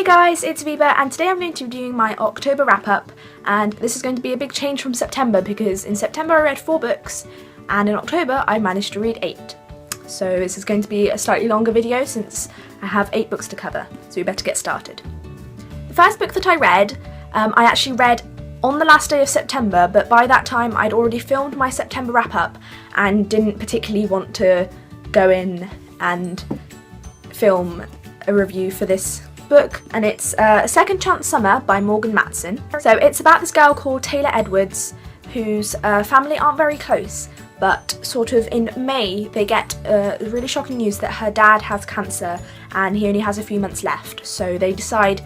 Hey guys, it's Viva, and today I'm going to be doing my October wrap-up, and this is going to be a big change from September because in September I read 4 books and in October I managed to read 8. So this is going to be a slightly longer video since I have 8 books to cover, so we better get started. The first book that I read, I actually read on the last day of September, but by that time I'd already filmed my September wrap-up and didn't particularly want to go in and film a review for this book, and it's Second Chance Summer by Morgan Matson. So it's about this girl called Taylor Edwards whose family aren't very close, but sort of in May they get really shocking news that her dad has cancer and he only has a few months left, so they decide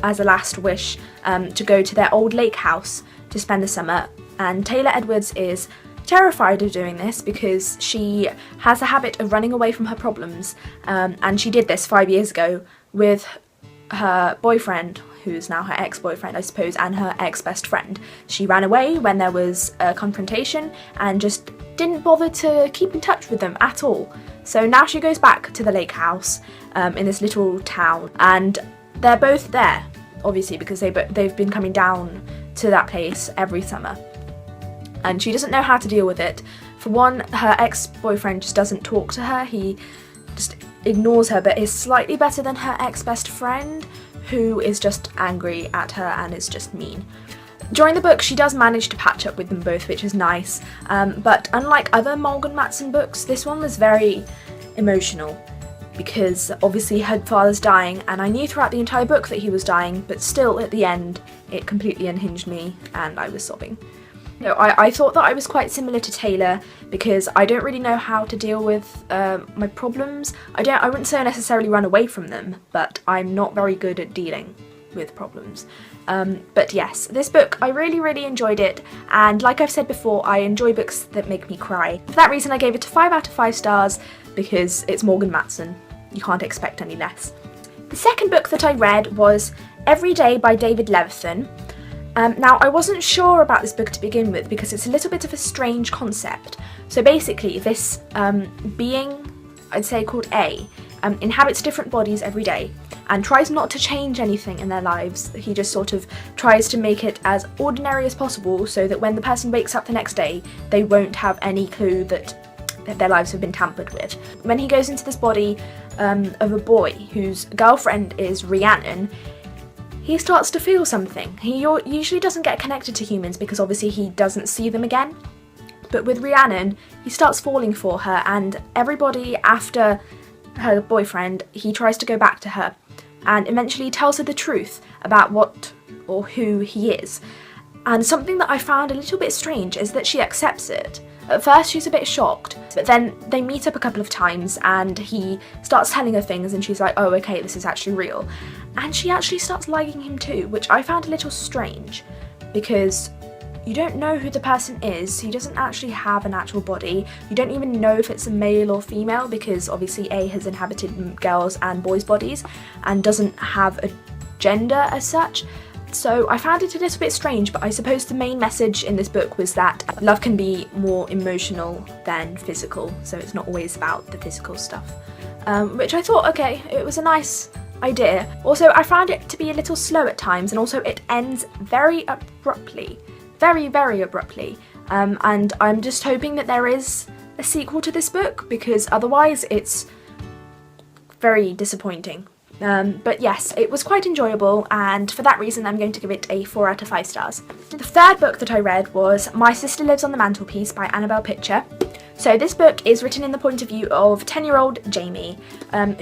as a last wish to go to their old lake house to spend the summer. And Taylor Edwards is terrified of doing this because she has a habit of running away from her problems, and she did this 5 years ago with her boyfriend, who's now her ex-boyfriend I suppose, and her ex-best friend. She ran away when there was a confrontation and just didn't bother to keep in touch with them at all. So now she goes back to the lake house in this little town, and they're both there obviously because they've been coming down to that place every summer, and she doesn't know how to deal with it. For one, her ex-boyfriend just doesn't talk to her, he just ignores her, but is slightly better than her ex-best friend, who is just angry at her and is just mean. During the book she does manage to patch up with them both, which is nice, but unlike other Morgan Matson books, this one was very emotional because obviously her father's dying, and I knew throughout the entire book that he was dying, but still at the end it completely unhinged me and I was sobbing. No, I thought that I was quite similar to Taylor because I don't really know how to deal with my problems. I wouldn't say I necessarily run away from them, but I'm not very good at dealing with problems. But yes, this book, I really enjoyed it, and like I've said before, I enjoy books that make me cry. For that reason I gave it 5 out of 5 stars because it's Morgan Matson. You can't expect any less. The second book that I read was Every Day by David Levithan. Now, I wasn't sure about this book to begin with because it's a little bit of a strange concept. So basically this being, I'd say called A, inhabits different bodies every day and tries not to change anything in their lives. He just sort of tries to make it as ordinary as possible so that when the person wakes up the next day they won't have any clue that their lives have been tampered with. When he goes into this body of a boy whose girlfriend is Rhiannon, he starts to feel something. He usually doesn't get connected to humans because obviously he doesn't see them again, but with Rhiannon he starts falling for her, and everybody after her boyfriend he tries to go back to her and eventually tells her the truth about what or who he is. And something that I found a little bit strange is that she accepts it. At first she's a bit shocked, but then they meet up a couple of times and he starts telling her things and she's like, oh okay, this is actually real. And she actually starts liking him too, which I found a little strange because you don't know who the person is, he doesn't actually have an actual body, you don't even know if it's a male or female because obviously A has inhabited girls and boys' bodies and doesn't have a gender as such. So I found it a little bit strange, but I suppose the main message in this book was that love can be more emotional than physical, so it's not always about the physical stuff. Which I thought, okay, it was a nice idea. Also, I found it to be a little slow at times, and also it ends very abruptly. Very abruptly. And I'm just hoping that there is a sequel to this book, because otherwise it's very disappointing. But yes, it was quite enjoyable, and for that reason I'm going to give it a 4 out of 5 stars. The third book that I read was My Sister Lives on the Mantelpiece by Annabelle Pitcher. So this book is written in the point of view of 10-year-old Jamie,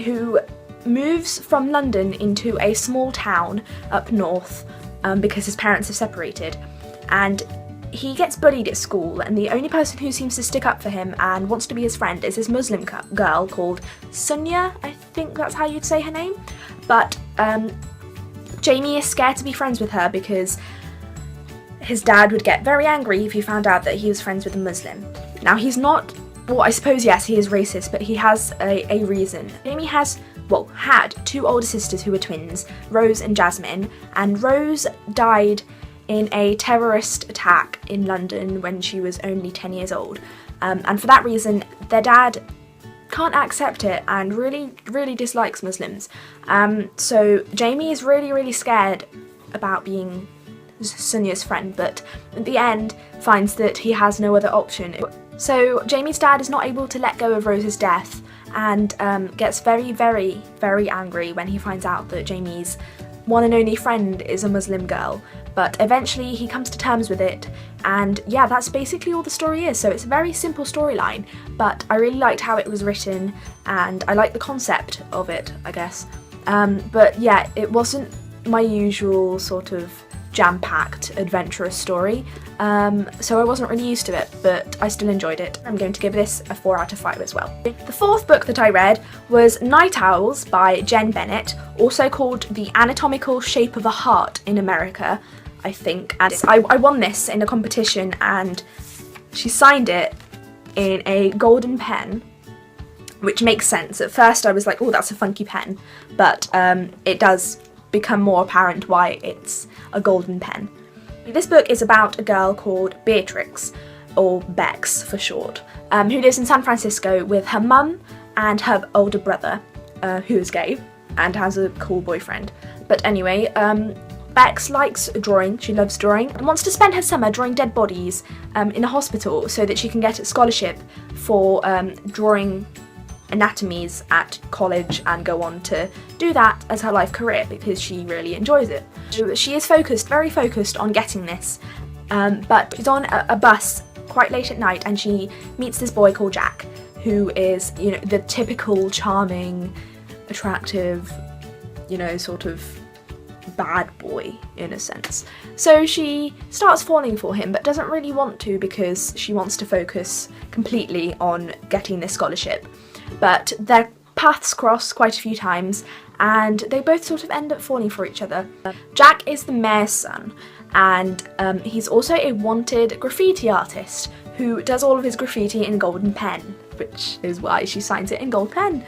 who moves from London into a small town up north because his parents have separated, and he gets bullied at school, and the only person who seems to stick up for him and wants to be his friend is this Muslim girl called Sunya, I think that's how you'd say her name. But Jamie is scared to be friends with her because his dad would get very angry if he found out that he was friends with a Muslim. Now he's not, well I suppose yes he is racist, but he has a reason. Jamie has, well, had 2 older sisters who were twins, Rose and Jasmine, and Rose died in a terrorist attack in London when she was only 10 years old. And for that reason, their dad can't accept it and really dislikes Muslims. So Jamie is really scared about being Sunya's friend, but at the end finds that he has no other option. So Jamie's dad is not able to let go of Rose's death and gets very angry when he finds out that Jamie's one and only friend is a Muslim girl, but eventually he comes to terms with it, and yeah, that's basically all the story is. So it's a very simple storyline, but I really liked how it was written and I like the concept of it, I guess. But yeah, it wasn't my usual sort of jam-packed adventurous story, so I wasn't really used to it, but I still enjoyed it. I'm going to give this a 4 out of 5 as well. The fourth book that I read was Night Owls by Jen Bennett, also called The Anatomical Shape of a Heart in America, I think. And I won this in a competition and she signed it in a golden pen, which makes sense. At first I was like, oh, that's a funky pen, but it does become more apparent why it's a golden pen. This book is about a girl called Beatrix, or Bex for short, who lives in San Francisco with her mum and her older brother, who is gay and has a cool boyfriend. But anyway, Bex likes drawing, she loves drawing, and wants to spend her summer drawing dead bodies in a hospital so that she can get a scholarship for drawing anatomies at college and go on to do that as her life career because she really enjoys it. So she is very focused on getting this, but she's on a bus quite late at night and she meets this boy called Jack, who is, you know, the typical charming, attractive, you know, sort of bad boy in a sense. So she starts falling for him but doesn't really want to because she wants to focus completely on getting this scholarship. But their paths cross quite a few times and they both sort of end up falling for each other. Jack is the mayor's son and he's also a wanted graffiti artist who does all of his graffiti in golden pen, which is why she signs it in gold pen.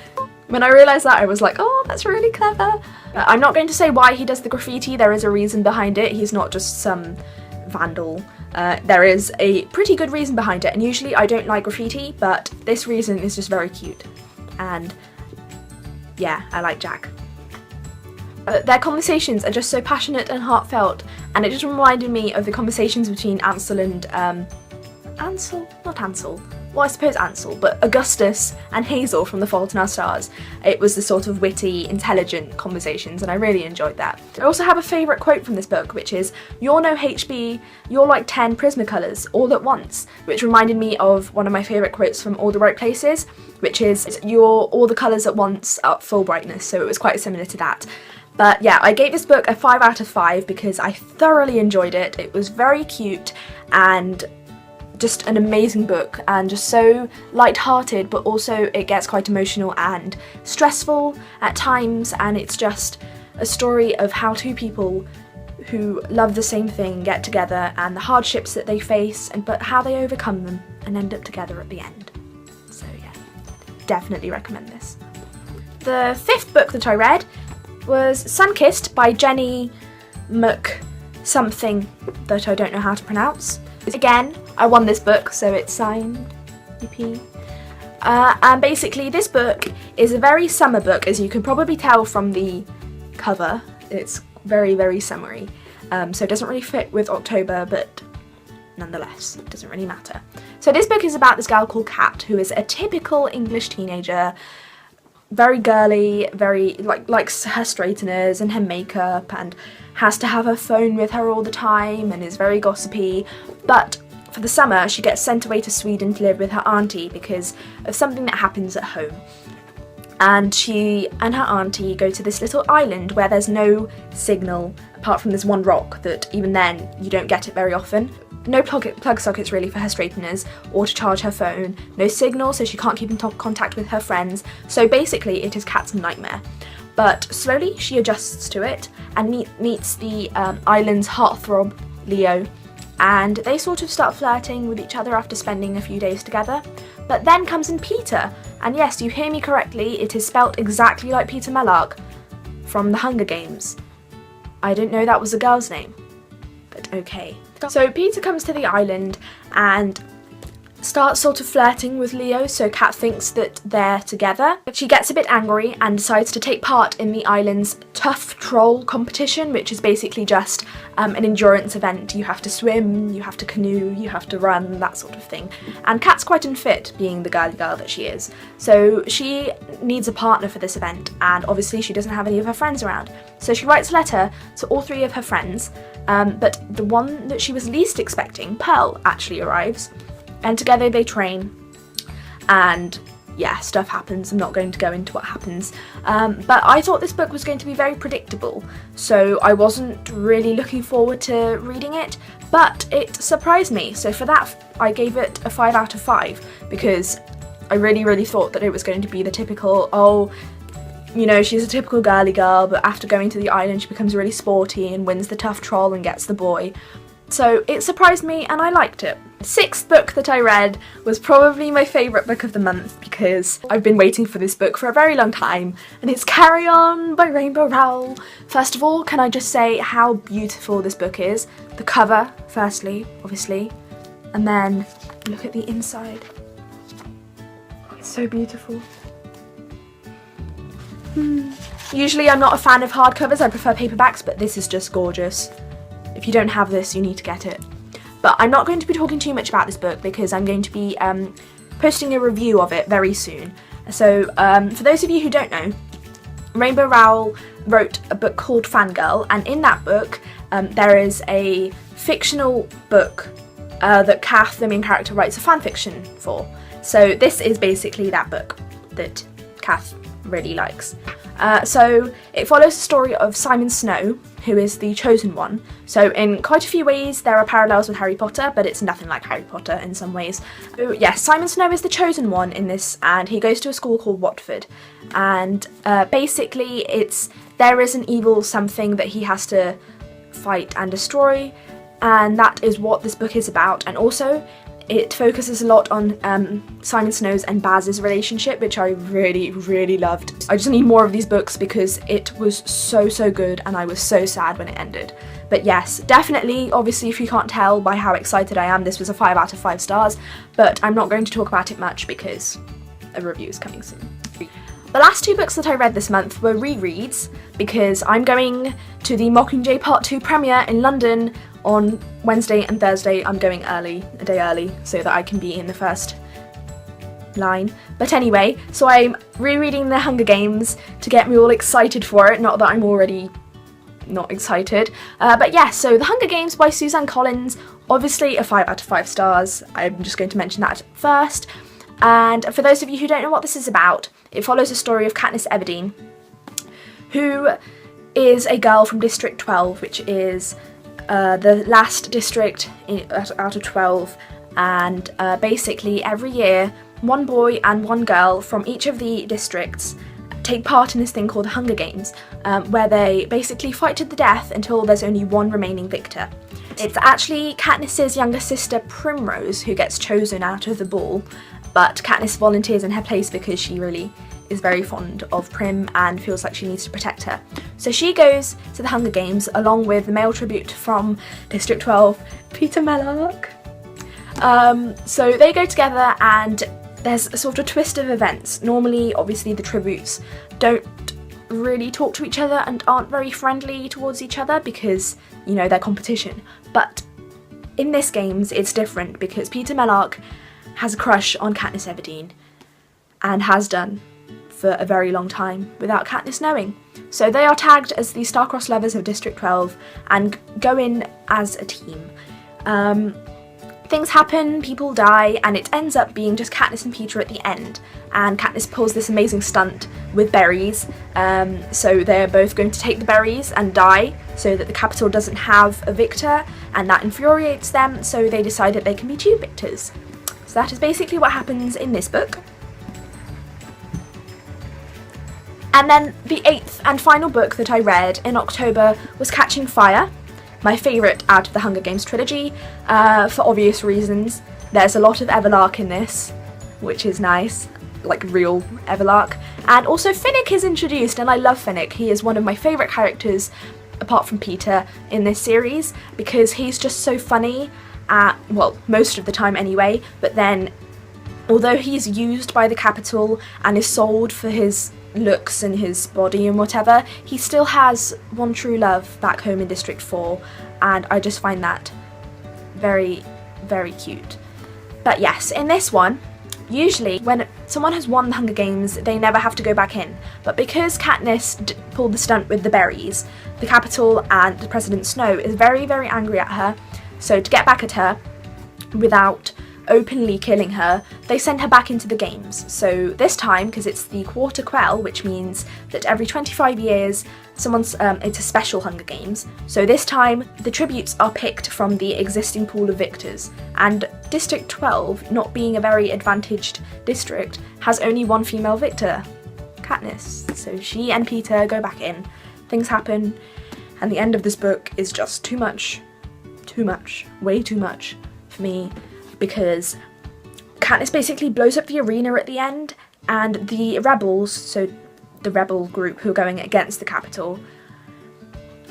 When I realised that, I was like, oh, that's really clever. I'm not going to say why he does the graffiti, there is a reason behind it, he's not just some vandal. There is a pretty good reason behind it, and usually I don't like graffiti, but this reason is just very cute. And yeah, I like Jack. Their conversations are just so passionate and heartfelt, and it just reminded me of the conversations between Ansel and Augustus and Hazel from The Fault in Our Stars. It was the sort of witty, intelligent conversations and I really enjoyed that. I also have a favourite quote from this book, which is, "You're no HB, you're like 10 Prismacolors all at once," which reminded me of one of my favourite quotes from All the Right Places, which is, "You're all the colours at once at full brightness," so it was quite similar to that. But yeah, I gave this book a 5 out of 5 because I thoroughly enjoyed it. It was very cute and just an amazing book and just so light-hearted, but also it gets quite emotional and stressful at times, and it's just a story of how two people who love the same thing get together and the hardships that they face, but how they overcome them and end up together at the end. So yeah, definitely recommend this. The fifth book that I read was Sunkissed by Jenny something that I don't know how to pronounce. Again, I won this book, so it's signed, EP. And basically this book is a very summer book, as you can probably tell from the cover. It's very summery, so it doesn't really fit with October, but nonetheless, it doesn't really matter. So this book is about this girl called Kat, who is a typical English teenager, very girly, very likes her straighteners and her makeup and has to have her phone with her all the time and is very gossipy. But for the summer she gets sent away to Sweden to live with her auntie because of something that happens at home. And she and her auntie go to this little island where there's no signal apart from this one rock that even then you don't get it very often. No plug sockets really for her straighteners or to charge her phone, no signal so she can't keep in contact with her friends, so basically it is Kat's nightmare. But slowly she adjusts to it and meets the island's heartthrob, Leo, and they sort of start flirting with each other after spending a few days together. But then comes in Peter, and yes, you hear me correctly, it is spelt exactly like Peter Mellark from The Hunger Games. I didn't know that was a girl's name, but okay. So Peter comes to the island and starts sort of flirting with Leo, so Kat thinks that they're together. She gets a bit angry and decides to take part in the island's tough troll competition, which is basically just an endurance event. You have to swim, you have to canoe, you have to run, that sort of thing. And Kat's quite unfit, being the girly girl that she is. So she needs a partner for this event, and obviously she doesn't have any of her friends around. So she writes a letter to all 3 of her friends, but the one that she was least expecting, Pearl, actually arrives. And together they train, and yeah, stuff happens. I'm not going to go into what happens, but I thought this book was going to be very predictable, so I wasn't really looking forward to reading it, but it surprised me. So for that I gave it a 5 out of 5, because I really thought that it was going to be the typical, oh, you know, she's a typical girly girl, but after going to the island she becomes really sporty and wins the tough troll and gets the boy. So it surprised me and I liked it. The 6th book that I read was probably my favourite book of the month, because I've been waiting for this book for a very long time, and it's Carry On by Rainbow Rowell. First of all, can I just say how beautiful this book is? The cover, firstly, obviously, and then look at the inside. It's so beautiful. Usually I'm not a fan of hardcovers, I prefer paperbacks, but this is just gorgeous. If you don't have this, you need to get it. But I'm not going to be talking too much about this book because I'm going to be posting a review of it very soon. So for those of you who don't know, Rainbow Rowell wrote a book called Fangirl, and in that book there is a fictional book that Kath, the main character, writes a fanfiction for. So this is basically that book that Kath really likes. So it follows the story of Simon Snow, who is the chosen one. So in quite a few ways there are parallels with Harry Potter, but it's nothing like Harry Potter in some ways. So, yes, Simon Snow is the chosen one in this, and he goes to a school called Watford. And basically there is an evil something that he has to fight and destroy, and that is what this book is about. And also it focuses a lot on Simon Snow's and Baz's relationship, which I really loved. I just need more of these books because it was so good, and I was so sad when it ended. But yes, definitely, obviously if you can't tell by how excited I am, this was a 5 out of 5 stars, but I'm not going to talk about it much because a review is coming soon. The last 2 books that I read this month were rereads, because I'm going to the Mockingjay Part 2 premiere in London on Wednesday and Thursday. I'm going early, a day early, so that I can be in the first line. But anyway, so I'm rereading The Hunger Games to get me all excited for it, not that I'm already not excited. But yeah, so The Hunger Games by Suzanne Collins, obviously a 5 out of 5 stars. I'm just going to mention that first. And for those of you who don't know what this is about, it follows the story of Katniss Everdeen, who is a girl from District 12, which is the last district out of 12, and basically every year 1 boy and 1 girl from each of the districts take part in this thing called the Hunger Games, where they basically fight to the death until there's only 1 remaining victor. It's actually Katniss's younger sister Primrose who gets chosen out of the ball, but Katniss volunteers in her place because she really is very fond of Prim and feels like she needs to protect her. So she goes to the Hunger Games along with the male tribute from District 12, Peter Mellark. So they go together, and there's a sort of twist of events. Normally, obviously, the tributes don't really talk to each other and aren't very friendly towards each other because, you know, they're competition. But in this Games, it's different because Peter Mellark has a crush on Katniss Everdeen, and has done for a very long time without Katniss knowing. So they are tagged as the star-crossed lovers of District 12 and go in as a team. Things happen, people die, and it ends up being just Katniss and Peter at the end. And Katniss pulls this amazing stunt with berries, so they're both going to take the berries and die so that the capital doesn't have a victor, and that infuriates them, so they decide that they can be 2 victors. So that is basically what happens in this book. And then the 8th and final book that I read in October was Catching Fire, my favourite out of the Hunger Games trilogy, for obvious reasons. There's a lot of Everlark in this, which is nice, like real Everlark. And also Finnick is introduced, and I love Finnick. He is one of my favourite characters, apart from Peter, in this series, because he's just so funny well, most of the time anyway, but then although he's used by the capital and is sold for his looks and his body and whatever, he still has one true love back home in District 4, and I just find that very, very cute. But yes, in this one, usually when someone has won the Hunger Games, they never have to go back in, but because Katniss pulled the stunt with the berries, the capital and President Snow is very, very angry at her, so to get back at her without openly killing her, they send her back into the games. So this time, because it's the Quarter Quell, which means that every 25 years it's a special Hunger Games, so this time the tributes are picked from the existing pool of victors, and District 12, not being a very advantaged district, has only one female victor, Katniss, so she and Peter go back in, things happen, and the end of this book is just too much, way too much for me, because Katniss basically blows up the arena at the end, and the rebels, so the rebel group who are going against the capital,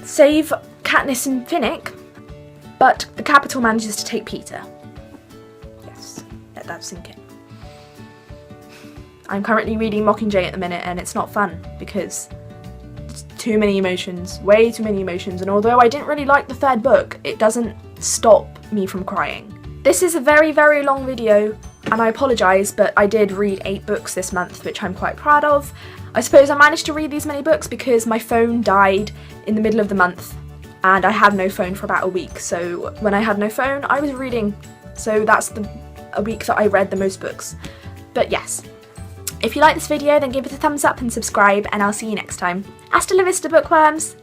save Katniss and Finnick, but the capital manages to take Peter. Yes, let that sink in. I'm currently reading Mockingjay at the minute, and it's not fun because it's too many emotions, way too many emotions, and although I didn't really like the third book, it doesn't stop me from crying. This is a very, very long video, and I apologise, but I did read 8 books this month, which I'm quite proud of. I suppose I managed to read these many books because my phone died in the middle of the month, and I had no phone for about a week, so when I had no phone, I was reading, so that's a week that I read the most books. But yes, if you like this video, then give it a thumbs up and subscribe, and I'll see you next time. Hasta la vista, bookworms!